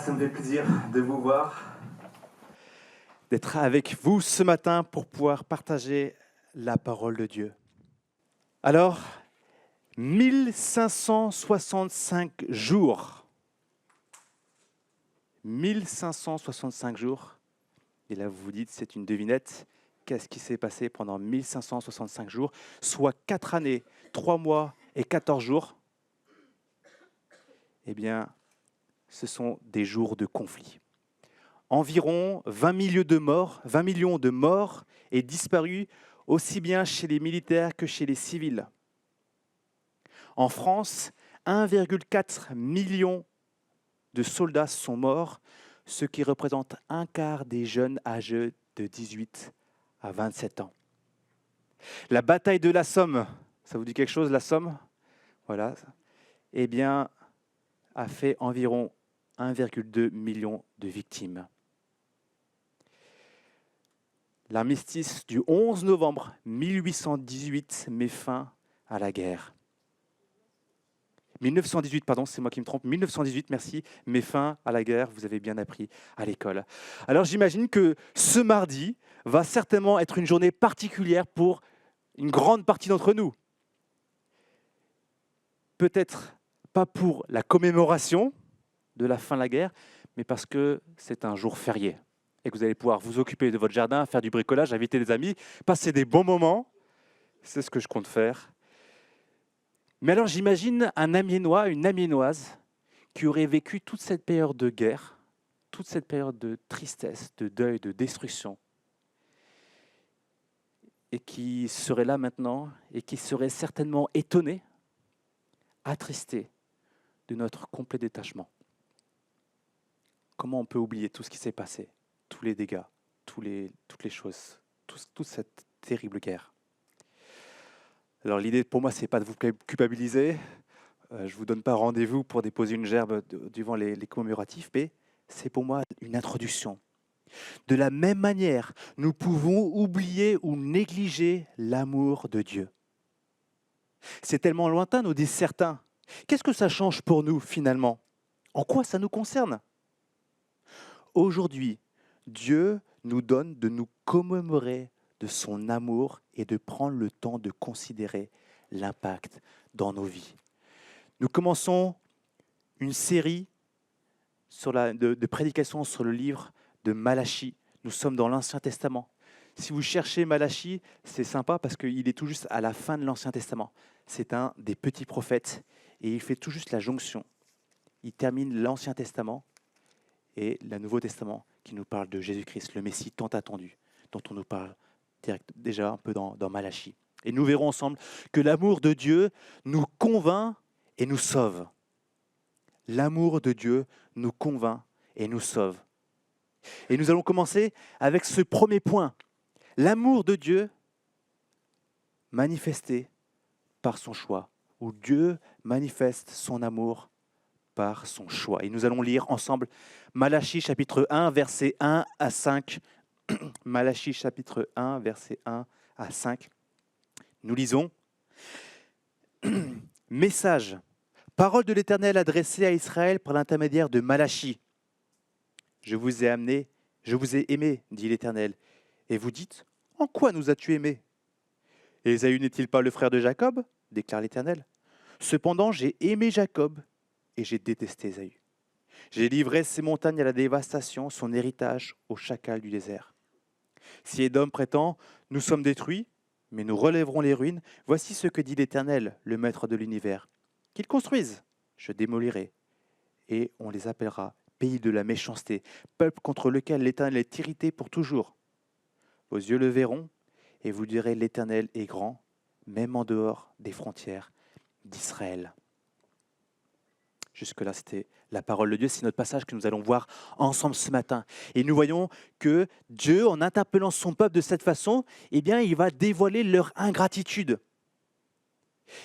ça me fait plaisir de vous voir. D'être avec vous ce matin pour pouvoir partager la parole de Dieu. Alors, 1565 jours. 1565 jours. Et là, vous vous dites, c'est une devinette. Qu'est-ce qui s'est passé pendant 1565 jours, soit 4 années, 3 mois et 14 jours? Eh bien, ce sont des jours de conflit. Environ 20 millions de morts et disparus, aussi bien chez les militaires que chez les civils. En France, 1,4 million de soldats sont morts, ce qui représente un quart des jeunes âgés de 18 à 27 ans. La bataille de la Somme, ça vous dit quelque chose, la Somme? Voilà. Eh bien, a fait environ 1,2 million de victimes. L'armistice du 11 novembre 1818 met fin à la guerre. 1918, pardon, c'est moi qui me trompe, 1918, merci, met fin à la guerre, vous avez bien appris à l'école. Alors j'imagine que ce mardi va certainement être une journée particulière pour une grande partie d'entre nous. Peut-être pas pour la commémoration de la fin de la guerre, mais parce que c'est un jour férié et que vous allez pouvoir vous occuper de votre jardin, faire du bricolage, inviter des amis, passer des bons moments. C'est ce que je compte faire. Mais alors j'imagine un Amiénois, une Amiénoise qui aurait vécu toute cette période de guerre, toute cette période de tristesse, de deuil, de destruction, et qui serait là maintenant et qui serait certainement étonné, attristé de notre complet détachement. Comment on peut oublier tout ce qui s'est passé, tous les dégâts, toutes les choses, toute cette terrible guerre? Alors l'idée pour moi, ce n'est pas de vous culpabiliser. Je ne vous donne pas rendez-vous pour déposer une gerbe devant les commémoratifs, mais c'est pour moi une introduction. De la même manière, nous pouvons oublier ou négliger l'amour de Dieu. C'est tellement lointain, nous disent certains. Qu'est-ce que ça change pour nous finalement? En quoi ça nous concerne? Aujourd'hui, Dieu nous donne de nous commémorer de son amour et de prendre le temps de considérer l'impact dans nos vies. Nous commençons une série de prédications sur le livre de Malachie. Nous sommes dans l'Ancien Testament. Si vous cherchez Malachie, c'est sympa parce qu'il est tout juste à la fin de l'Ancien Testament. C'est un des petits prophètes et il fait tout juste la jonction. Il termine l'Ancien Testament et le Nouveau Testament qui nous parle de Jésus-Christ, le Messie tant attendu, dont on nous parle déjà un peu dans Malachie. Et nous verrons ensemble que l'amour de Dieu nous convainc et nous sauve. L'amour de Dieu nous convainc et nous sauve. Et nous allons commencer avec ce premier point. L'amour de Dieu manifesté par son choix, où Dieu manifeste son amour par son choix. Et nous allons lire ensemble Malachie chapitre 1, versets 1 à 5. Malachie chapitre 1, versets 1 à 5. Nous lisons « Message, parole de l'Éternel adressée à Israël par l'intermédiaire de Malachie. Je vous ai aimé, dit l'Éternel. Et vous dites, en quoi nous as-tu aimés? Ésaü n'est-il pas le frère de Jacob? Déclare l'Éternel. Cependant, j'ai aimé Jacob et j'ai détesté Ésaü. J'ai livré ses montagnes à la dévastation, son héritage au chacal du désert. Si Édom prétend, nous sommes détruits, mais nous relèverons les ruines, voici ce que dit l'Éternel, le maître de l'univers. Qu'ils construisent, je démolirai, et on les appellera pays de la méchanceté, peuple contre lequel l'Éternel est irrité pour toujours. Vos yeux le verront, et vous direz l'Éternel est grand, même en dehors des frontières d'Israël. Jusque-là, c'était la parole de Dieu. C'est notre passage que nous allons voir ensemble ce matin. Et nous voyons que Dieu, en interpellant son peuple de cette façon, eh bien, il va dévoiler leur ingratitude.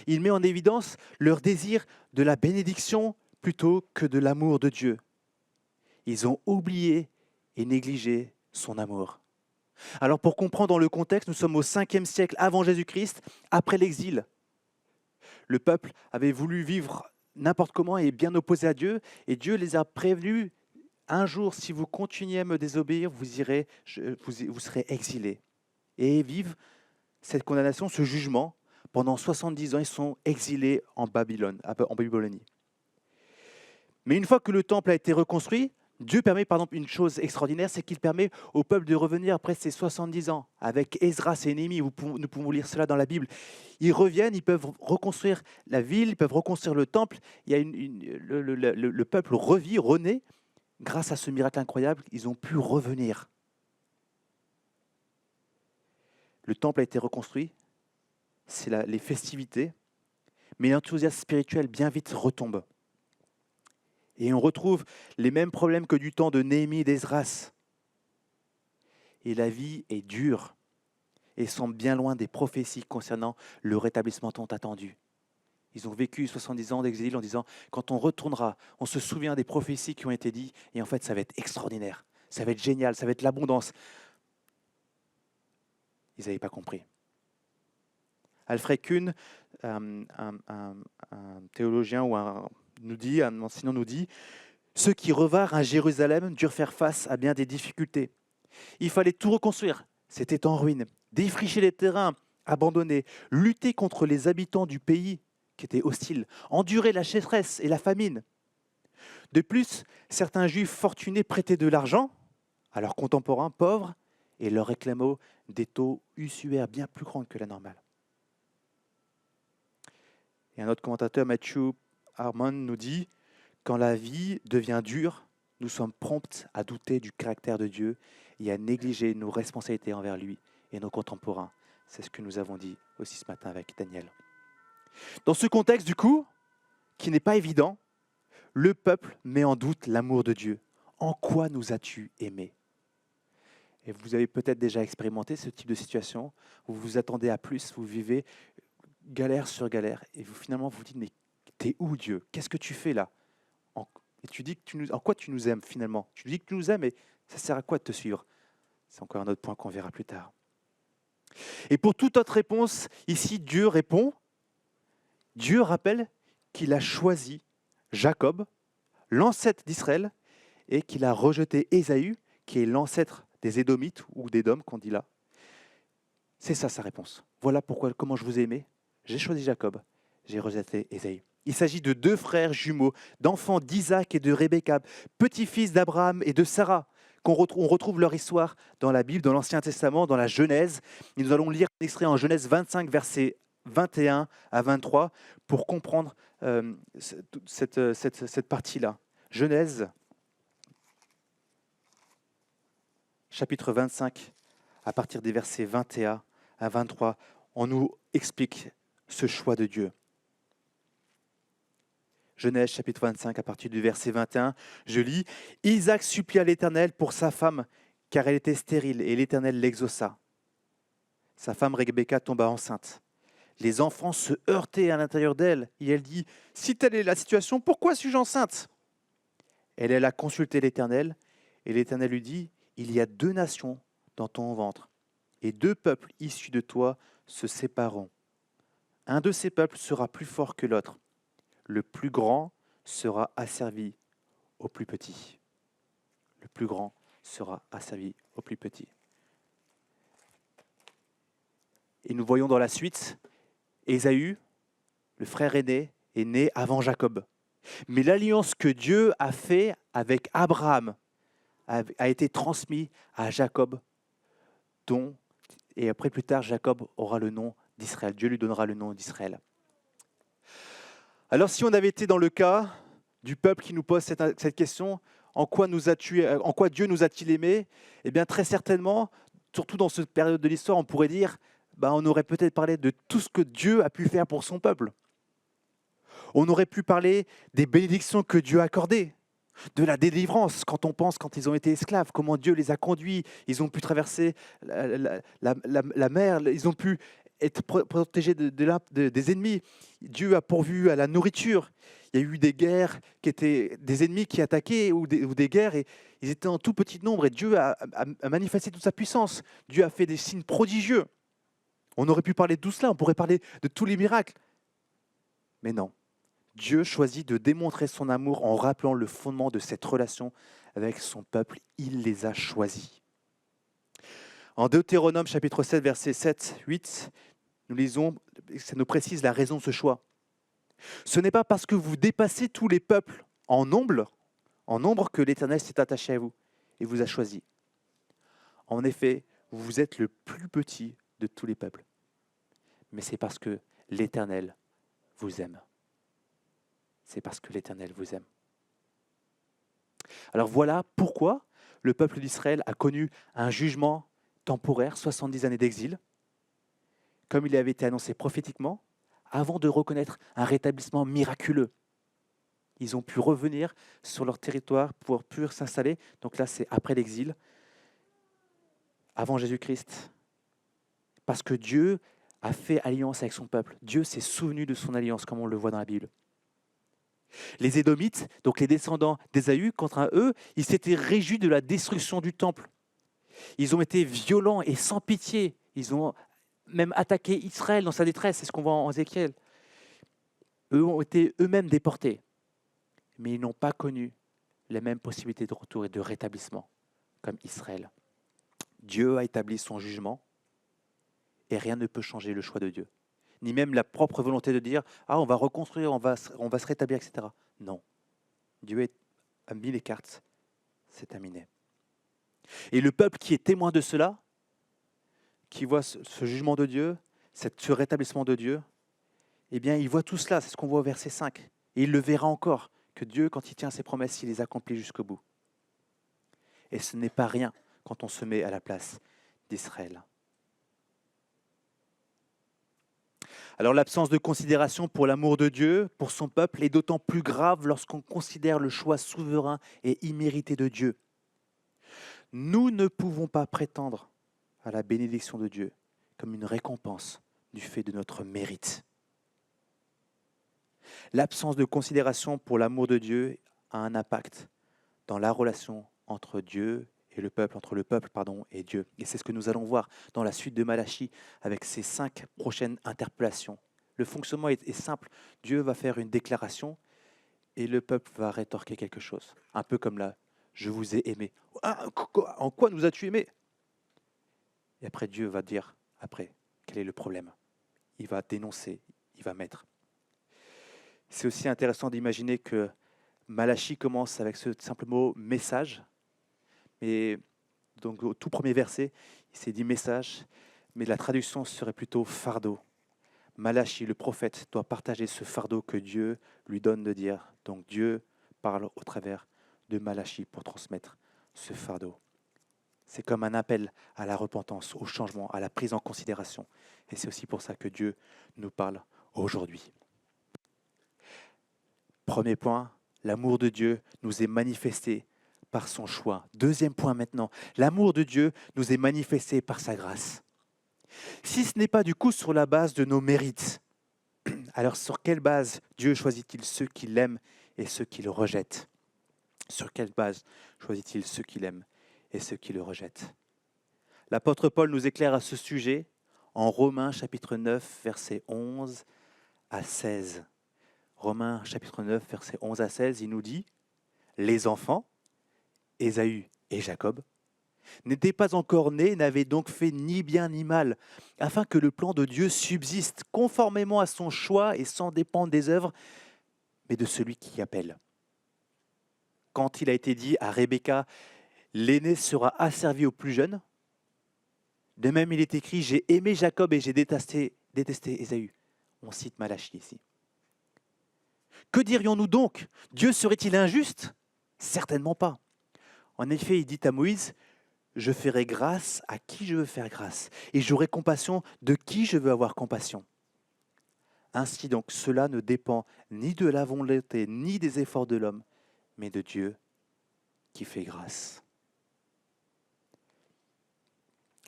Il met en évidence leur désir de la bénédiction plutôt que de l'amour de Dieu. Ils ont oublié et négligé son amour. Alors pour comprendre le contexte, nous sommes au 5e siècle avant Jésus-Christ, après l'exil. Le peuple avait voulu vivre n'importe comment et bien opposé à Dieu, et Dieu les a prévenus un jour, si vous continuez à me désobéir, vous serez exilés. Et ils vivent cette condamnation, ce jugement. Pendant 70 ans, ils sont exilés en Babylone, en Babylonie. Mais une fois que le temple a été reconstruit, Dieu permet par exemple une chose extraordinaire, c'est qu'il permet au peuple de revenir après ces 70 ans. Avec Esdras et Néhémie, nous pouvons lire cela dans la Bible. Ils reviennent, ils peuvent reconstruire la ville, ils peuvent reconstruire le temple. Il y a le peuple revit, renaît. Grâce à ce miracle incroyable, ils ont pu revenir. Le temple a été reconstruit, c'est les festivités, mais l'enthousiasme spirituel bien vite retombe. Et on retrouve les mêmes problèmes que du temps de Néhémie et d'Esdras. Et la vie est dure et semble bien loin des prophéties concernant le rétablissement tant attendu. Ils ont vécu 70 ans d'exil en disant, quand on retournera, on se souvient des prophéties qui ont été dites, et en fait, ça va être extraordinaire, ça va être génial, ça va être l'abondance. Ils n'avaient pas compris. Alfred Kuhn, un théologien ou un enseignant nous dit « Ceux qui revinrent à Jérusalem durent faire face à bien des difficultés. Il fallait tout reconstruire, c'était en ruine, défricher les terrains abandonnés, lutter contre les habitants du pays qui étaient hostiles, endurer la sécheresse et la famine. De plus, certains juifs fortunés prêtaient de l'argent à leurs contemporains pauvres et leur réclamaient des taux usuaires bien plus grands que la normale. » Et un autre commentateur, Matthew Harmon, nous dit « Quand la vie devient dure, nous sommes prompts à douter du caractère de Dieu et à négliger nos responsabilités envers lui et nos contemporains. » C'est ce que nous avons dit aussi ce matin avec Daniel. Dans ce contexte, du coup, qui n'est pas évident, le peuple met en doute l'amour de Dieu. En quoi nous as-tu aimés ? Et vous avez peut-être déjà expérimenté ce type de situation où vous vous attendez à plus, vous vivez galère sur galère, et finalement vous dites, mais t'es où Dieu ? Qu'est-ce que tu fais là ? Et tu dis en quoi tu nous aimes finalement ? Tu dis que tu nous aimes, mais ça sert à quoi de te suivre ? C'est encore un autre point qu'on verra plus tard. Et pour toute autre réponse, ici Dieu répond, Dieu rappelle qu'il a choisi Jacob, l'ancêtre d'Israël, et qu'il a rejeté Ésaü, qui est l'ancêtre des Édomites, ou d'Édom qu'on dit là. C'est ça sa réponse. Voilà comment je vous ai aimé. J'ai choisi Jacob, j'ai rejeté Ésaü. Il s'agit de deux frères jumeaux, d'enfants d'Isaac et de Rebecca, petits-fils d'Abraham et de Sarah. On retrouve leur histoire dans la Bible, dans l'Ancien Testament, dans la Genèse. Et nous allons lire un extrait en Genèse 25, versets 21 à 23, pour comprendre cette partie-là. Genèse, chapitre 25, à partir des versets 21 à 23, on nous explique ce choix de Dieu. Genèse chapitre 25, à partir du verset 21, je lis « Isaac supplia l'Éternel pour sa femme, car elle était stérile, et l'Éternel l'exauça. Sa femme Rebecca tomba enceinte. Les enfants se heurtaient à l'intérieur d'elle, et elle dit « Si telle est la situation, pourquoi suis-je enceinte ?» Elle alla consulter l'Éternel, et l'Éternel lui dit « Il y a 2 nations dans ton ventre, et 2 peuples issus de toi se sépareront. Un de ces peuples sera plus fort que l'autre. Le plus grand sera asservi au plus petit. » Le plus grand sera asservi au plus petit. Et nous voyons dans la suite, Ésaü, le frère aîné, est né avant Jacob. Mais l'alliance que Dieu a faite avec Abraham a été transmise à Jacob, et après plus tard, Jacob aura le nom d'Israël. Dieu lui donnera le nom d'Israël. Alors si on avait été dans le cas du peuple qui nous pose cette question, en quoi Dieu nous a-t-il aimés ? Eh bien très certainement, surtout dans cette période de l'histoire, on pourrait dire, on aurait peut-être parlé de tout ce que Dieu a pu faire pour son peuple. On aurait pu parler des bénédictions que Dieu a accordées, de la délivrance, quand ils ont été esclaves, comment Dieu les a conduits, ils ont pu traverser la mer, ils ont pu être protégés des ennemis. Dieu a pourvu à la nourriture. Il y a eu des guerres qui étaient des ennemis qui attaquaient ou des guerres, et ils étaient en tout petit nombre, et Dieu a manifesté toute sa puissance. Dieu a fait des signes prodigieux. On aurait pu parler de tout cela, on pourrait parler de tous les miracles. Mais non. Dieu choisit de démontrer son amour en rappelant le fondement de cette relation avec son peuple, il les a choisis. En Deutéronome chapitre 7, versets 7, 8, nous lisons, ça nous précise la raison de ce choix. Ce n'est pas parce que vous dépassez tous les peuples en nombre que l'Éternel s'est attaché à vous et vous a choisi. En effet, vous êtes le plus petit de tous les peuples. Mais c'est parce que l'Éternel vous aime. C'est parce que l'Éternel vous aime. Alors voilà pourquoi le peuple d'Israël a connu un jugement temporaire, 70 années d'exil, comme il avait été annoncé prophétiquement, avant de reconnaître un rétablissement miraculeux. Ils ont pu revenir sur leur territoire pour s'installer. Donc là, c'est après l'exil, avant Jésus-Christ. Parce que Dieu a fait alliance avec son peuple. Dieu s'est souvenu de son alliance, comme on le voit dans la Bible. Les Édomites, donc les descendants d'Ésaü, quant à eux, ils s'étaient réjouis de la destruction du temple. Ils ont été violents et sans pitié. Ils ont même attaqué Israël dans sa détresse. C'est ce qu'on voit en Ézéchiel. Eux ont été eux-mêmes déportés. Mais ils n'ont pas connu les mêmes possibilités de retour et de rétablissement comme Israël. Dieu a établi son jugement et rien ne peut changer le choix de Dieu. Ni même la propre volonté de dire « Ah, on va reconstruire, on va se rétablir, etc. » Non. Dieu a mis les cartes, c'est terminé. Et le peuple qui est témoin de cela, qui voit ce jugement de Dieu, ce rétablissement de Dieu, eh bien, il voit tout cela, c'est ce qu'on voit au verset 5. Et il le verra encore, que Dieu, quand il tient ses promesses, il les accomplit jusqu'au bout. Et ce n'est pas rien quand on se met à la place d'Israël. Alors l'absence de considération pour l'amour de Dieu, pour son peuple, est d'autant plus grave lorsqu'on considère le choix souverain et immérité de Dieu. Nous ne pouvons pas prétendre à la bénédiction de Dieu comme une récompense du fait de notre mérite. L'absence de considération pour l'amour de Dieu a un impact dans la relation entre Dieu et le peuple, entre le peuple et Dieu. Et c'est ce que nous allons voir dans la suite de Malachie avec ces 5 prochaines interpellations. Le fonctionnement est simple. Dieu va faire une déclaration et le peuple va rétorquer quelque chose. Un peu comme là, je vous ai aimé. En quoi nous as-tu aimé? Et après, Dieu va dire, quel est le problème? Il va dénoncer, il va mettre. C'est aussi intéressant d'imaginer que Malachie commence avec ce simple mot « message ». Et donc au tout premier verset, il s'est dit « message », mais la traduction serait plutôt « fardeau ». Malachie, le prophète, doit partager ce fardeau que Dieu lui donne de dire. Donc Dieu parle au travers de Malachie pour transmettre ce fardeau. C'est comme un appel à la repentance, au changement, à la prise en considération. Et c'est aussi pour ça que Dieu nous parle aujourd'hui. Premier point, l'amour de Dieu nous est manifesté par son choix. Deuxième point maintenant, l'amour de Dieu nous est manifesté par sa grâce. Si ce n'est pas du coup sur la base de nos mérites, alors sur quelle base Dieu choisit-il ceux qui l'aiment et ceux qui le rejettent? Sur quelle base choisit-il ceux qui l'aiment et ceux qui le rejettent? L'apôtre Paul nous éclaire à ce sujet en Romains chapitre 9, versets 11 à 16. Romains chapitre 9, versets 11 à 16, il nous dit « Les enfants, Ésaü et Jacob, n'étaient pas encore nés, n'avaient donc fait ni bien ni mal, afin que le plan de Dieu subsiste conformément à son choix et sans dépendre des œuvres, mais de celui qui appelle. Quand il a été dit à Rebecca, l'aîné sera asservi au plus jeune, de même il est écrit, j'ai aimé Jacob et j'ai détesté Ésaü. On cite Malachie ici. Que dirions-nous donc? Dieu serait-il injuste? Certainement pas. En effet, il dit à Moïse, je ferai grâce à qui je veux faire grâce, et j'aurai compassion de qui je veux avoir compassion. Ainsi donc, cela ne dépend ni de la volonté, ni des efforts de l'homme, mais de Dieu qui fait grâce.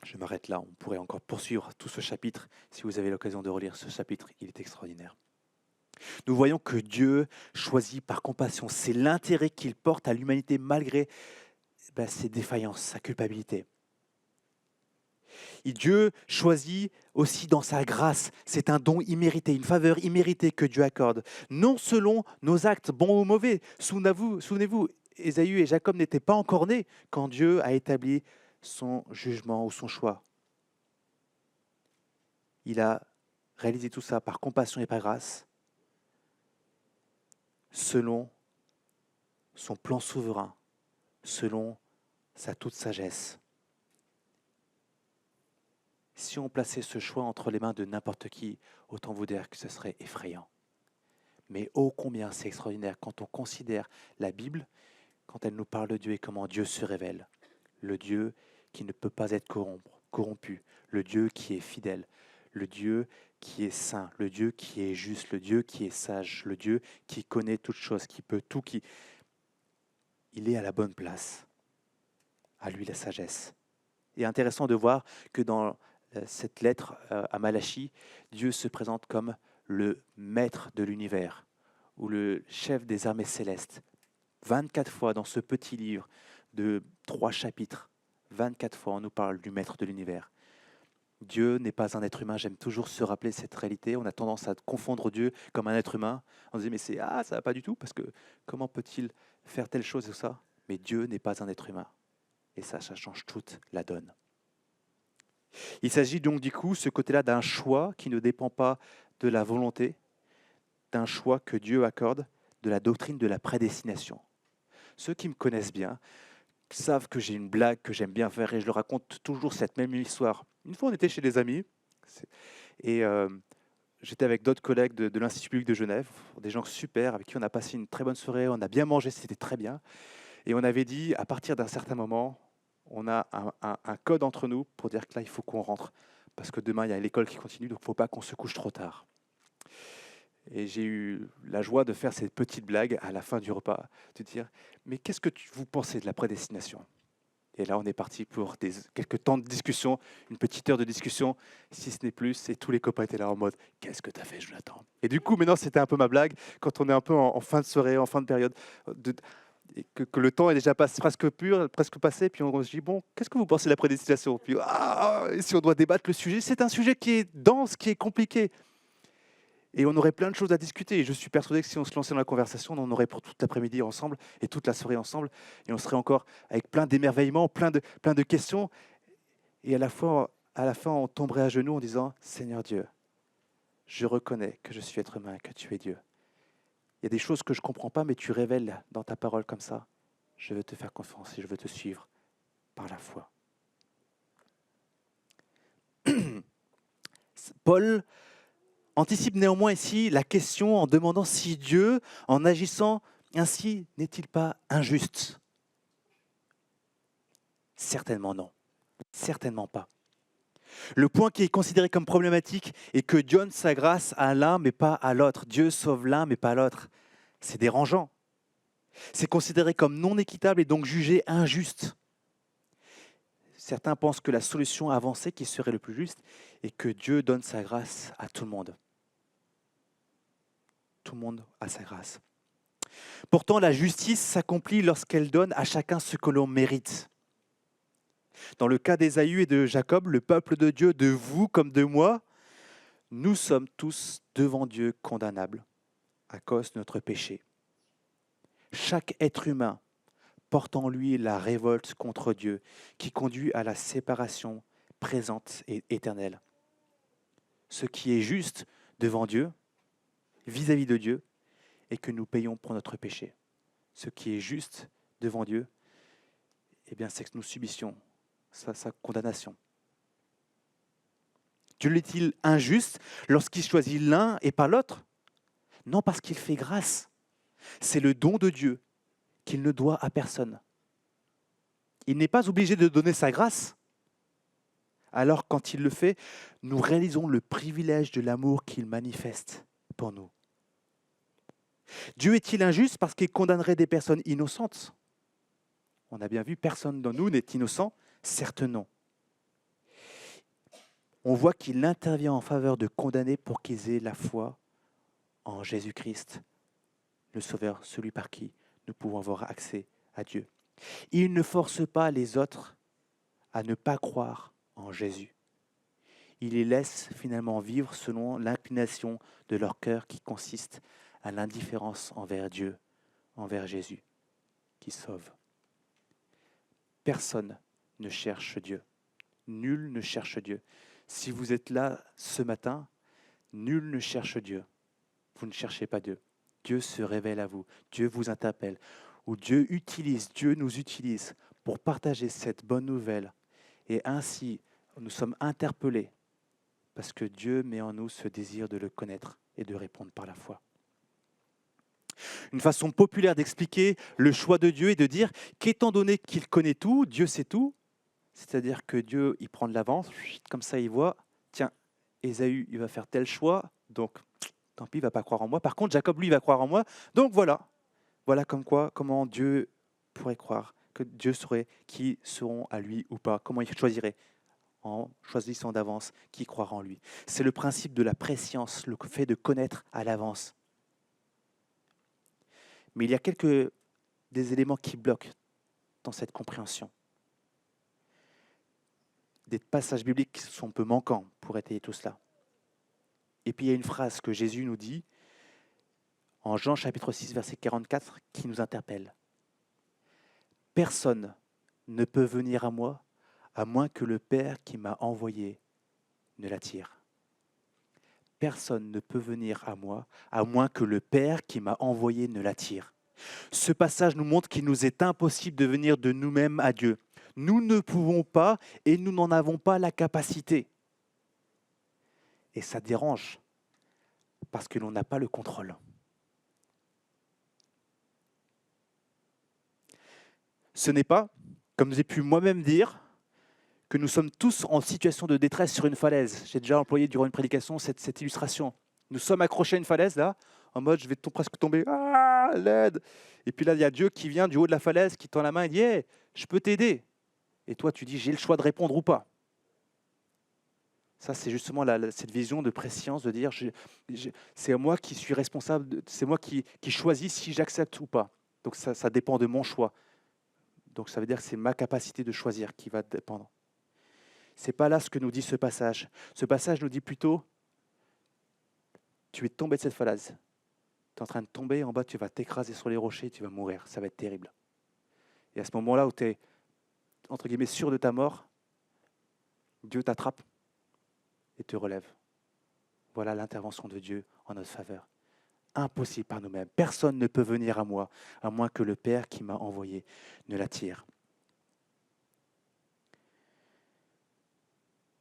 Je m'arrête là, on pourrait encore poursuivre tout ce chapitre. Si vous avez l'occasion de relire ce chapitre, il est extraordinaire. Nous voyons que Dieu choisit par compassion. C'est l'intérêt qu'il porte à l'humanité malgré ses défaillances, sa culpabilité. Et Dieu choisit aussi dans sa grâce. C'est un don immérité, une faveur imméritée que Dieu accorde. Non selon nos actes, bons ou mauvais. Souvenez-vous, Ésaü et Jacob n'étaient pas encore nés quand Dieu a établi son jugement ou son choix. Il a réalisé tout ça par compassion et par grâce, selon son plan souverain, selon sa toute sagesse. Si on plaçait ce choix entre les mains de n'importe qui, autant vous dire que ce serait effrayant. Mais ô combien c'est extraordinaire quand on considère la Bible, quand elle nous parle de Dieu et comment Dieu se révèle. Le Dieu qui ne peut pas être corrompu, le Dieu qui est fidèle, le Dieu qui est saint, le Dieu qui est juste, le Dieu qui est sage, le Dieu qui connaît toutes choses, qui peut tout, il est à la bonne place. À lui la sagesse. Et intéressant de voir que dans cette lettre à Malachie, Dieu se présente comme le maître de l'univers ou le chef des armées célestes. 24 fois dans ce petit livre de 3 chapitres, 24 fois on nous parle du maître de l'univers. Dieu n'est pas un être humain, j'aime toujours se rappeler cette réalité. On a tendance à confondre Dieu comme un être humain. On se dit mais ça va pas du tout, parce que comment peut-il faire telle chose et ça? Mais Dieu n'est pas un être humain. Et ça change toute la donne. Il s'agit donc du coup, ce côté-là, d'un choix qui ne dépend pas de la volonté, d'un choix que Dieu accorde, de la doctrine de la prédestination. Ceux qui me connaissent bien savent que j'ai une blague que j'aime bien faire et je leur raconte toujours cette même histoire. Une fois, on était chez des amis et j'étais avec d'autres collègues de l'Institut public de Genève, des gens super avec qui on a passé une très bonne soirée, on a bien mangé, c'était très bien. Et on avait dit, à partir d'un certain moment, on a un code entre nous pour dire que là, il faut qu'on rentre. Parce que demain, il y a l'école qui continue, donc il ne faut pas qu'on se couche trop tard. Et j'ai eu la joie de faire cette petite blague à la fin du repas, de dire « Mais qu'est-ce que vous pensez de la prédestination ?» Et là, on est parti pour quelques temps de discussion, une petite heure de discussion, si ce n'est plus, et tous les copains étaient là en mode « Qu'est-ce que tu as fait, Jonathan ?» Et du coup, maintenant, c'était un peu ma blague, quand on est un peu en fin de soirée, en fin de période, et que le temps est déjà presque passé, puis on se dit, bon, qu'est-ce que vous pensez de la prédestination? Puis, et si on doit débattre le sujet, c'est un sujet qui est dense, qui est compliqué. Et on aurait plein de choses à discuter. Et je suis persuadé que si on se lançait dans la conversation, on en aurait pour toute l'après-midi ensemble et toute la soirée ensemble. Et on serait encore avec plein d'émerveillements, plein de questions. Et à la fin, on tomberait à genoux en disant, Seigneur Dieu, je reconnais que je suis être humain, que tu es Dieu. Il y a des choses que je ne comprends pas, mais tu révèles dans ta parole comme ça. Je veux te faire confiance et je veux te suivre par la foi. Paul anticipe néanmoins ici la question en demandant si Dieu, en agissant ainsi, n'est-il pas injuste? Certainement non. Certainement pas. Le point qui est considéré comme problématique est que Dieu donne sa grâce à l'un mais pas à l'autre. Dieu sauve l'un mais pas l'autre. C'est dérangeant. C'est considéré comme non équitable et donc jugé injuste. Certains pensent que la solution avancée qui serait le plus juste est que Dieu donne sa grâce à tout le monde. Tout le monde a sa grâce. Pourtant, la justice s'accomplit lorsqu'elle donne à chacun ce que l'on mérite. Dans le cas d'Ésaü et de Jacob, le peuple de Dieu, de vous comme de moi, nous sommes tous devant Dieu condamnables à cause de notre péché. Chaque être humain porte en lui la révolte contre Dieu qui conduit à la séparation présente et éternelle. Ce qui est juste devant Dieu, vis-à-vis de Dieu, est que nous payons pour notre péché. Ce qui est juste devant Dieu, eh bien, c'est que nous subissions sa condamnation. Dieu est-il injuste lorsqu'il choisit l'un et pas l'autre? Non, parce qu'il fait grâce. C'est le don de Dieu qu'il ne doit à personne. Il n'est pas obligé de donner sa grâce. Alors, quand il le fait, nous réalisons le privilège de l'amour qu'il manifeste pour nous. Dieu est-il injuste parce qu'il condamnerait des personnes innocentes? On a bien vu, personne dans nous n'est innocent, certes non. On voit qu'il intervient en faveur de condamnés pour qu'ils aient la foi en Jésus-Christ, le Sauveur, celui par qui nous pouvons avoir accès à Dieu. Il ne force pas les autres à ne pas croire en Jésus. Il les laisse finalement vivre selon l'inclination de leur cœur qui consiste à l'indifférence envers Dieu, envers Jésus. qui sauve. Personne ne cherche Dieu. Nul ne cherche Dieu. Si vous êtes là ce matin, nul ne cherche Dieu. Vous ne cherchez pas Dieu. Dieu se révèle à vous. Dieu vous interpelle. Ou Dieu nous utilise pour partager cette bonne nouvelle. Et ainsi, nous sommes interpellés parce que Dieu met en nous ce désir de le connaître et de répondre par la foi. Une façon populaire d'expliquer le choix de Dieu est de dire qu'étant donné qu'il connaît tout, Dieu sait tout, c'est-à-dire que Dieu, il prend de l'avance, comme ça il voit, tiens, Ésaü, il va faire tel choix, donc tant pis, il ne va pas croire en moi. Par contre, Jacob, lui, il va croire en moi, donc voilà. Voilà comment Dieu pourrait croire, que Dieu saurait qui seront à lui ou pas, comment il choisirait en choisissant d'avance qui croira en lui. C'est le principe de la prescience, le fait de connaître à l'avance. Mais il y a des éléments qui bloquent dans cette compréhension. Des passages bibliques qui sont un peu manquants pour étayer tout cela. Et puis il y a une phrase que Jésus nous dit en Jean chapitre 6, verset 44, qui nous interpelle. « Personne ne peut venir à moi à moins que le Père qui m'a envoyé ne l'attire. » Personne ne peut venir à moi à moins que le Père qui m'a envoyé ne l'attire. Ce passage nous montre qu'il nous est impossible de venir de nous-mêmes à Dieu. Nous ne pouvons pas et nous n'en avons pas la capacité. Et ça dérange parce que l'on n'a pas le contrôle. Ce n'est pas, comme j'ai pu moi-même dire, que nous sommes tous en situation de détresse sur une falaise. J'ai déjà employé durant une prédication cette illustration. Nous sommes accrochés à une falaise, là, en mode je vais presque tomber, ah, l'aide. Et puis là, il y a Dieu qui vient du haut de la falaise, qui tend la main et dit hey, je peux t'aider. Et toi, tu dis j'ai le choix de répondre ou pas. Ça, c'est justement cette vision de prescience, de dire c'est moi qui suis responsable, c'est moi qui choisis si j'accepte ou pas. Donc ça dépend de mon choix. Donc ça veut dire que c'est ma capacité de choisir qui va dépendre. Ce n'est pas là ce que nous dit ce passage. Ce passage nous dit plutôt, tu es tombé de cette falaise. Tu es en train de tomber, en bas, tu vas t'écraser sur les rochers, tu vas mourir. Ça va être terrible. Et à ce moment-là où tu es, entre guillemets, sûr de ta mort, Dieu t'attrape et te relève. Voilà l'intervention de Dieu en notre faveur. Impossible par nous-mêmes. Personne ne peut venir à moi, à moins que le Père qui m'a envoyé ne l'attire.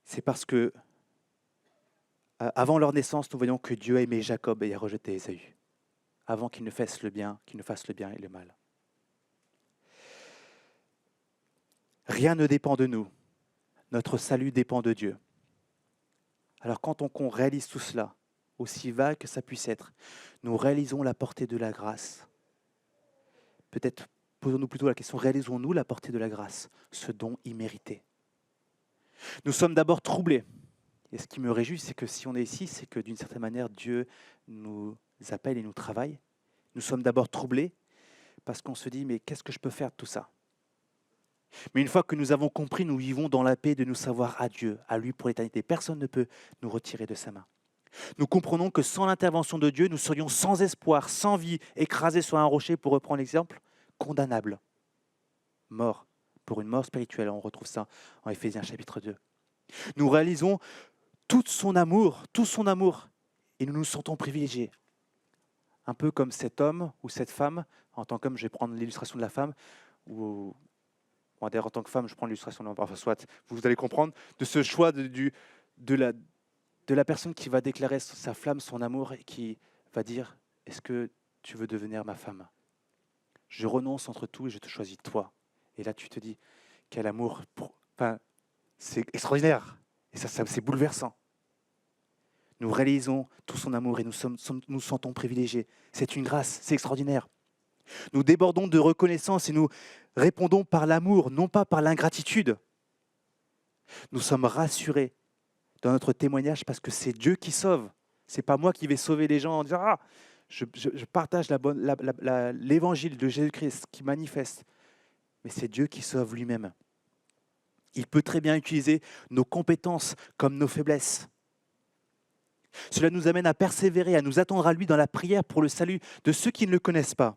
C'est parce que, avant leur naissance, nous voyons que Dieu a aimé Jacob et a rejeté Ésaü, avant qu'il ne fasse le bien et le mal. Rien ne dépend de nous. Notre salut dépend de Dieu. Alors quand on réalise tout cela, aussi vague que ça puisse être, nous réalisons la portée de la grâce. Peut-être posons-nous plutôt la question, réalisons-nous la portée de la grâce, ce don immérité? Nous sommes d'abord troublés. Et ce qui me réjouit, c'est que si on est ici, c'est que d'une certaine manière, Dieu nous appelle et nous travaille. Nous sommes d'abord troublés parce qu'on se dit, mais qu'est-ce que je peux faire de tout ça? Mais une fois que nous avons compris, nous vivons dans la paix de nous savoir à Dieu, à lui pour l'éternité. Personne ne peut nous retirer de sa main. Nous comprenons que sans l'intervention de Dieu, nous serions sans espoir, sans vie, écrasés sur un rocher, pour reprendre l'exemple, condamnables, morts, pour une mort spirituelle. On retrouve ça en Éphésiens chapitre 2. Nous réalisons tout son amour, et nous nous sentons privilégiés. Un peu comme cet homme ou cette femme, en tant qu'homme, je vais prendre l'illustration de la femme, ou d'ailleurs en tant que femme, je prends l'illustration de l'homme, soit, vous allez comprendre, de ce choix de la personne qui va déclarer sa flamme, son amour, et qui va dire « Est-ce que tu veux devenir ma femme ? Je renonce entre tout et je te choisis toi. » Et là, tu te dis « Quel amour !» C'est extraordinaire. Et ça, c'est bouleversant. Nous réalisons tout son amour et nous sentons privilégiés. C'est une grâce, c'est extraordinaire. Nous débordons de reconnaissance et nous répondons par l'amour, non pas par l'ingratitude. Nous sommes rassurés dans notre témoignage parce que c'est Dieu qui sauve. Ce n'est pas moi qui vais sauver les gens en disant « Ah, je partage l'évangile de Jésus-Christ qui manifeste. » Mais c'est Dieu qui sauve lui-même. Il peut très bien utiliser nos compétences comme nos faiblesses. Cela nous amène à persévérer, à nous attendre à lui dans la prière pour le salut de ceux qui ne le connaissent pas.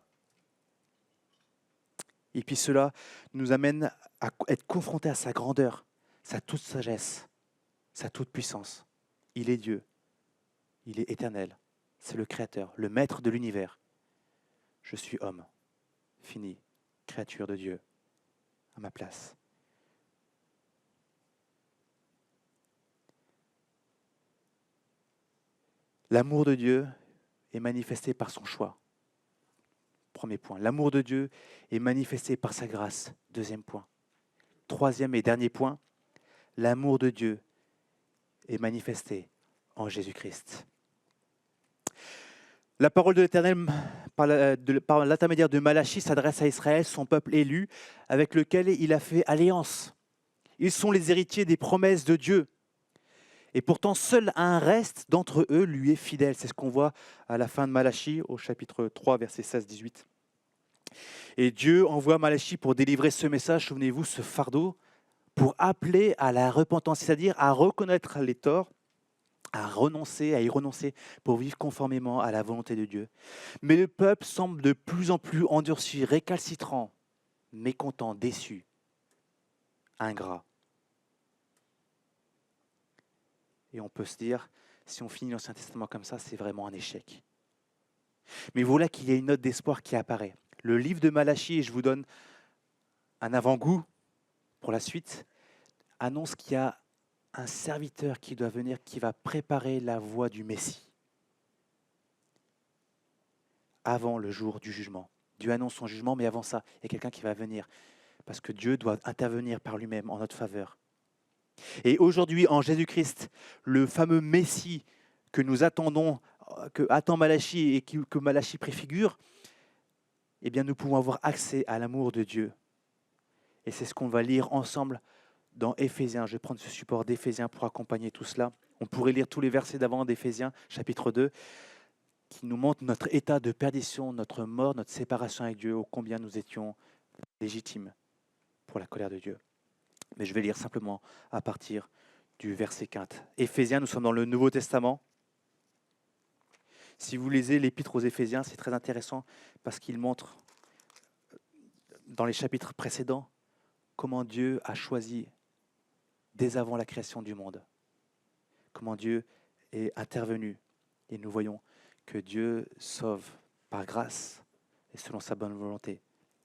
Et puis cela nous amène à être confrontés à sa grandeur, sa toute sagesse, sa toute puissance. Il est Dieu, il est éternel, c'est le Créateur, le Maître de l'univers. Je suis homme, fini, créature de Dieu, à ma place. L'amour de Dieu est manifesté par son choix. Premier point. L'amour de Dieu est manifesté par sa grâce. Deuxième point. Troisième et dernier point. L'amour de Dieu est manifesté en Jésus-Christ. La parole de l'Éternel, par l'intermédiaire de Malachie, s'adresse à Israël, son peuple élu, avec lequel il a fait alliance. Ils sont les héritiers des promesses de Dieu. Et pourtant, seul un reste d'entre eux lui est fidèle. C'est ce qu'on voit à la fin de Malachie, au chapitre 3, versets 16-18. Et Dieu envoie Malachie pour délivrer ce message, souvenez-vous, ce fardeau, pour appeler à la repentance, c'est-à-dire à reconnaître les torts, à y renoncer pour vivre conformément à la volonté de Dieu. Mais le peuple semble de plus en plus endurci, récalcitrant, mécontent, déçu, ingrat. Et on peut se dire, si on finit l'Ancien Testament comme ça, c'est vraiment un échec. Mais voilà qu'il y a une note d'espoir qui apparaît. Le livre de Malachie, et je vous donne un avant-goût pour la suite, annonce qu'il y a un serviteur qui doit venir, qui va préparer la voie du Messie avant le jour du jugement. Dieu annonce son jugement, mais avant ça, il y a quelqu'un qui va venir, parce que Dieu doit intervenir par lui-même en notre faveur. Et aujourd'hui, en Jésus-Christ, le fameux Messie que nous attendons, que attend Malachie et que Malachie préfigure, eh bien, nous pouvons avoir accès à l'amour de Dieu. Et c'est ce qu'on va lire ensemble dans Éphésiens. Je vais prendre ce support d'Éphésiens pour accompagner tout cela. On pourrait lire tous les versets d'avant d'Éphésiens, chapitre 2, qui nous montrent notre état de perdition, notre mort, notre séparation avec Dieu, ô combien nous étions légitimes pour la colère de Dieu. Mais je vais lire simplement à partir du verset 4. Éphésiens, nous sommes dans le Nouveau Testament. Si vous lisez l'épître aux Éphésiens, c'est très intéressant parce qu'il montre dans les chapitres précédents comment Dieu a choisi dès avant la création du monde, comment Dieu est intervenu. Et nous voyons que Dieu sauve par grâce et selon sa bonne volonté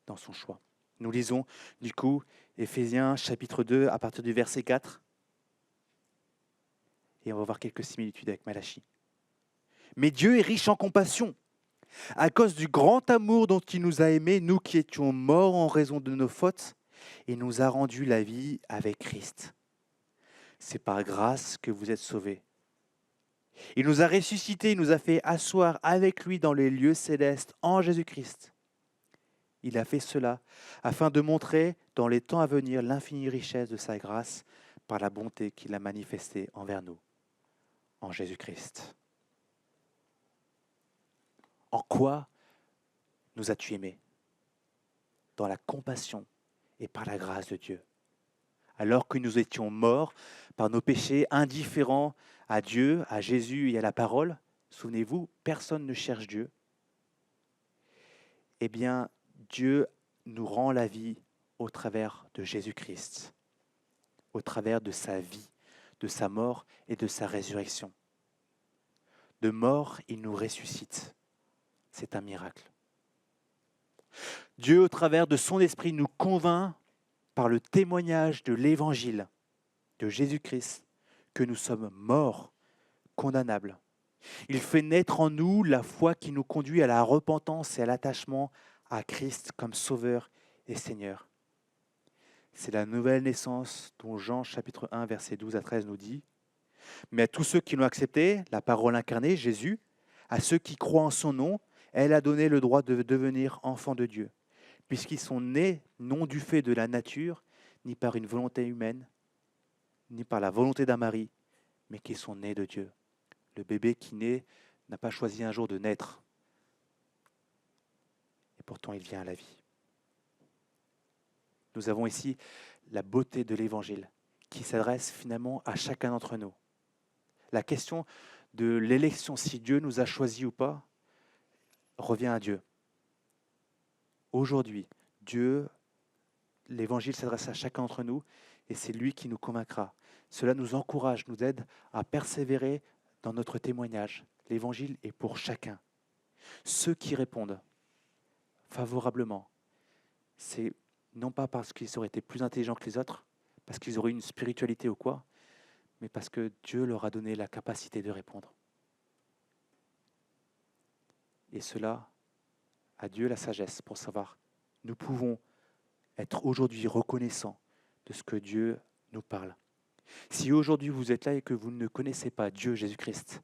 dans son choix. Nous lisons du coup Éphésiens chapitre 2 à partir du verset 4 et on va voir quelques similitudes avec Malachie. Mais Dieu est riche en compassion. À cause du grand amour dont il nous a aimés, nous qui étions morts en raison de nos fautes, il nous a rendu la vie avec Christ. C'est par grâce que vous êtes sauvés. Il nous a ressuscités, il nous a fait asseoir avec lui dans les lieux célestes en Jésus-Christ. Il a fait cela afin de montrer dans les temps à venir l'infinie richesse de sa grâce par la bonté qu'il a manifestée envers nous en Jésus-Christ. En quoi nous as-tu aimés? Dans la compassion et par la grâce de Dieu. Alors que nous étions morts par nos péchés, indifférents à Dieu, à Jésus et à la parole, souvenez-vous, personne ne cherche Dieu. Eh bien, Dieu nous rend la vie au travers de Jésus-Christ, au travers de sa vie, de sa mort et de sa résurrection. De mort, il nous ressuscite. C'est un miracle. Dieu, au travers de son esprit, nous convainc par le témoignage de l'évangile de Jésus-Christ que nous sommes morts, condamnables. Il fait naître en nous la foi qui nous conduit à la repentance et à l'attachement à Christ comme Sauveur et Seigneur. C'est la nouvelle naissance dont Jean chapitre 1 verset 12 à 13 nous dit « Mais à tous ceux qui l'ont accepté, la parole incarnée, Jésus, à ceux qui croient en son nom, elle a donné le droit de devenir enfants de Dieu, puisqu'ils sont nés non du fait de la nature, ni par une volonté humaine, ni par la volonté d'un mari, mais qui sont nés de Dieu. » Le bébé qui naît n'a pas choisi un jour de naître. Et pourtant, il vient à la vie. Nous avons ici la beauté de l'Évangile qui s'adresse finalement à chacun d'entre nous. La question de l'élection, si Dieu nous a choisis ou pas, revient à Dieu. Aujourd'hui, Dieu L'Évangile s'adresse à chacun d'entre nous et c'est lui qui nous convaincra. Cela nous encourage, nous aide à persévérer dans notre témoignage. L'Évangile est pour chacun. Ceux qui répondent favorablement, c'est non pas parce qu'ils auraient été plus intelligents que les autres, parce qu'ils auraient une spiritualité ou quoi, mais parce que Dieu leur a donné la capacité de répondre. Et cela, à Dieu la sagesse pour savoir, nous pouvons être aujourd'hui reconnaissants de ce que Dieu nous parle. Si aujourd'hui vous êtes là et que vous ne connaissez pas Dieu Jésus-Christ,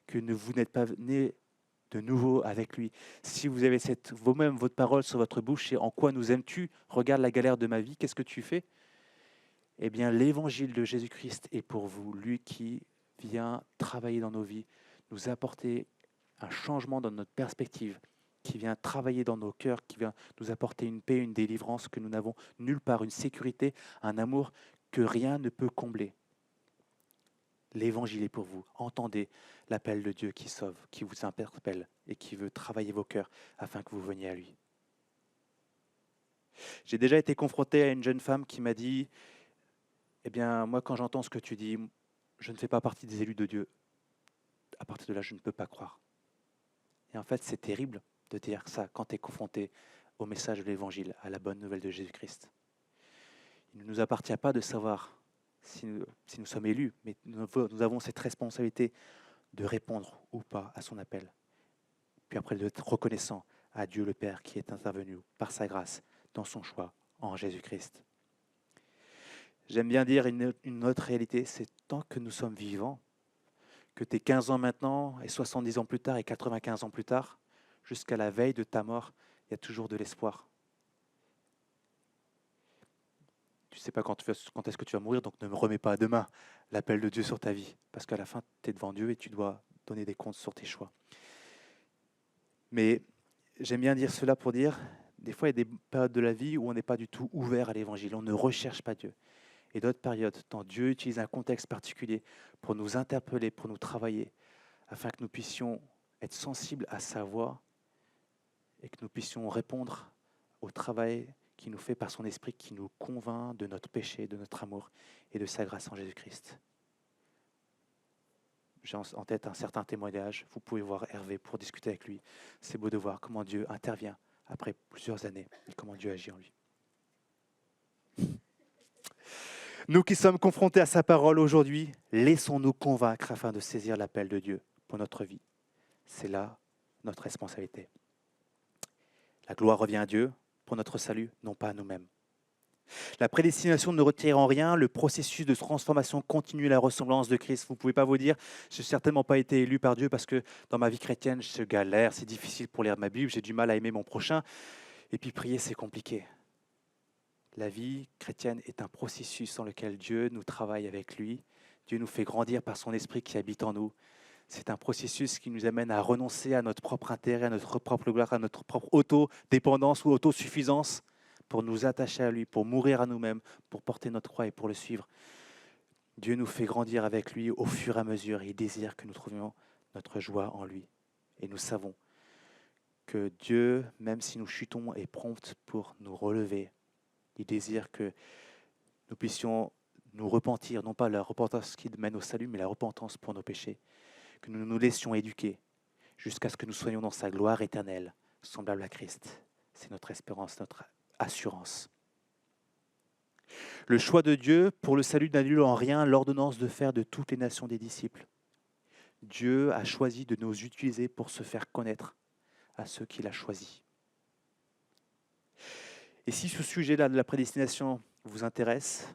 que vous n'êtes pas né de nouveau avec lui, si vous avez vous-même votre parole sur votre bouche et en quoi nous aimes-tu, regarde la galère de ma vie, qu'est-ce que tu fais? Eh bien, l'évangile de Jésus-Christ est pour vous, lui qui vient travailler dans nos vies, nous apporter un changement dans notre perspective, qui vient travailler dans nos cœurs, qui vient nous apporter une paix, une délivrance que nous n'avons nulle part, une sécurité, un amour que rien ne peut combler. L'évangile est pour vous. Entendez l'appel de Dieu qui sauve, qui vous interpelle et qui veut travailler vos cœurs afin que vous veniez à lui. J'ai déjà été confronté à une jeune femme qui m'a dit « Eh bien, moi, quand j'entends ce que tu dis, je ne fais pas partie des élus de Dieu. À partir de là, je ne peux pas croire. » Et en fait, c'est terrible de dire ça quand tu es confronté au message de l'Évangile, à la bonne nouvelle de Jésus-Christ. Il ne nous appartient pas de savoir si nous sommes élus, mais nous avons cette responsabilité de répondre ou pas à son appel. Puis après, d'être reconnaissant à Dieu le Père qui est intervenu par sa grâce dans son choix en Jésus-Christ. J'aime bien dire une autre réalité, c'est tant que nous sommes vivants, que tu aies 15 ans maintenant et 70 ans plus tard et 95 ans plus tard, jusqu'à la veille de ta mort, il y a toujours de l'espoir. Tu ne sais pas quand est-ce que tu vas mourir, donc ne me remets pas à demain l'appel de Dieu sur ta vie, parce qu'à la fin, tu es devant Dieu et tu dois donner des comptes sur tes choix. Mais j'aime bien dire cela pour dire, des fois, il y a des périodes de la vie où on n'est pas du tout ouvert à l'Évangile, on ne recherche pas Dieu. Et d'autres périodes, quand Dieu utilise un contexte particulier pour nous interpeller, pour nous travailler, afin que nous puissions être sensibles à sa voix et que nous puissions répondre au travail qui nous fait par son esprit, qui nous convainc de notre péché, de notre amour et de sa grâce en Jésus-Christ. J'ai en tête un certain témoignage, vous pouvez voir Hervé pour discuter avec lui. C'est beau de voir comment Dieu intervient après plusieurs années et comment Dieu agit en lui. Nous qui sommes confrontés à sa parole aujourd'hui, laissons-nous convaincre afin de saisir l'appel de Dieu pour notre vie. C'est là notre responsabilité. La gloire revient à Dieu pour notre salut, non pas à nous-mêmes. La prédestination ne retire en rien le processus de transformation continue, la ressemblance de Christ. Vous ne pouvez pas vous dire, je n'ai certainement pas été élu par Dieu parce que dans ma vie chrétienne, je galère, c'est difficile pour lire ma Bible, j'ai du mal à aimer mon prochain, et puis prier, c'est compliqué. La vie chrétienne est un processus dans lequel Dieu nous travaille avec lui. Dieu nous fait grandir par son esprit qui habite en nous. C'est un processus qui nous amène à renoncer à notre propre intérêt, à notre propre gloire, à notre propre autodépendance ou autosuffisance pour nous attacher à lui, pour mourir à nous-mêmes, pour porter notre croix et pour le suivre. Dieu nous fait grandir avec lui au fur et à mesure et il désire que nous trouvions notre joie en lui. Et nous savons que Dieu, même si nous chutons, est prompt pour nous relever. Il désire que nous puissions nous repentir, non pas la repentance qui mène au salut, mais la repentance pour nos péchés. Que nous nous laissions éduquer jusqu'à ce que nous soyons dans sa gloire éternelle, semblable à Christ. C'est notre espérance, notre assurance. Le choix de Dieu pour le salut n'annule en rien l'ordonnance de faire de toutes les nations des disciples. Dieu a choisi de nous utiliser pour se faire connaître à ceux qu'il a choisis. Et si ce sujet-là de la prédestination vous intéresse,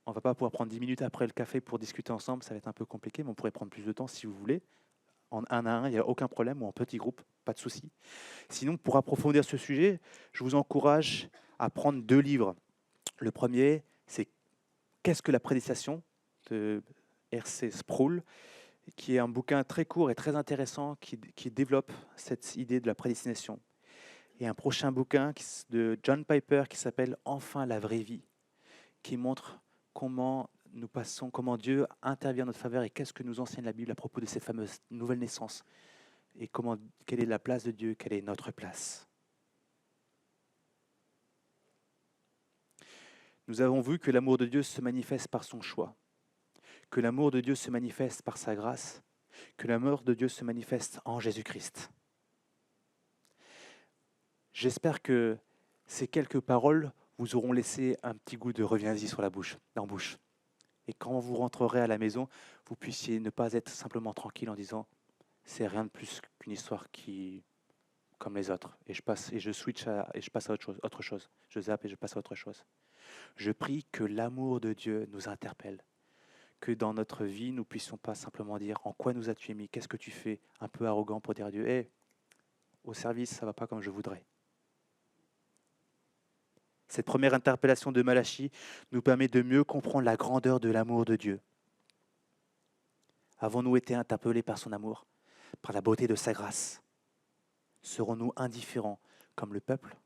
on ne va pas pouvoir prendre 10 minutes après le café pour discuter ensemble, ça va être un peu compliqué, mais on pourrait prendre plus de temps si vous voulez. En un à un, il n'y a aucun problème, ou en petit groupe, pas de souci. Sinon, pour approfondir ce sujet, je vous encourage à prendre 2 livres. Le premier, c'est « Qu'est-ce que la prédestination ?» de R.C. Sproul, qui est un bouquin très court et très intéressant qui développe cette idée de la prédestination. Et un prochain bouquin de John Piper qui s'appelle « Enfin la vraie vie », qui montre comment nous passons, comment Dieu intervient en notre faveur et qu'est-ce que nous enseigne la Bible à propos de cette fameuse nouvelle naissance et quelle est la place de Dieu, quelle est notre place. Nous avons vu que l'amour de Dieu se manifeste par son choix, que l'amour de Dieu se manifeste par sa grâce, que l'amour de Dieu se manifeste en Jésus-Christ. J'espère que ces quelques paroles vous auront laissé un petit goût de reviens-y sur la bouche, en bouche. Et quand vous rentrerez à la maison, vous puissiez ne pas être simplement tranquille en disant c'est rien de plus qu'une histoire qui comme les autres. Et je passe et je switch et je passe à autre chose. Je zappe et je passe à autre chose. Je prie que l'amour de Dieu nous interpelle, que dans notre vie, nous ne puissions pas simplement dire en quoi nous as-tu mis, qu'est-ce que tu fais, un peu arrogant pour dire à Dieu, hey, au service, ça ne va pas comme je voudrais. Cette première interpellation de Malachie nous permet de mieux comprendre la grandeur de l'amour de Dieu. Avons-nous été interpellés par son amour, par la beauté de sa grâce? Serons-nous indifférents comme le peuple?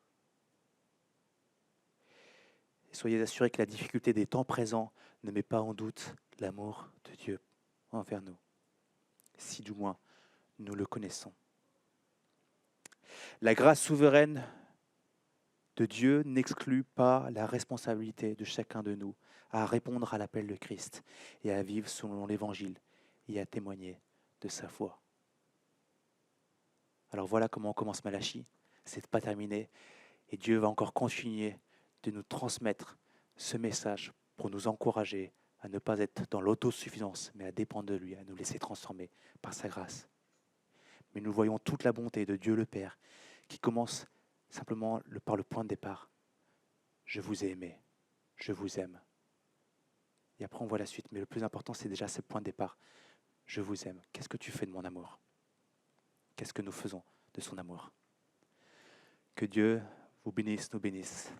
Et soyez assurés que la difficulté des temps présents ne met pas en doute l'amour de Dieu envers nous, si du moins nous le connaissons. La grâce souveraine de Dieu n'exclut pas la responsabilité de chacun de nous à répondre à l'appel de Christ et à vivre selon l'Évangile et à témoigner de sa foi. Alors voilà comment on commence Malachie, c'est pas terminé et Dieu va encore continuer de nous transmettre ce message pour nous encourager à ne pas être dans l'autosuffisance mais à dépendre de lui, à nous laisser transformer par sa grâce. Mais nous voyons toute la bonté de Dieu le Père qui commence simplement par le point de départ. Je vous ai aimé, je vous aime. Et après on voit la suite, mais le plus important c'est déjà ce point de départ. Je vous aime. Qu'est-ce que tu fais de mon amour? Qu'est-ce que nous faisons de son amour? Que Dieu vous bénisse, nous bénisse.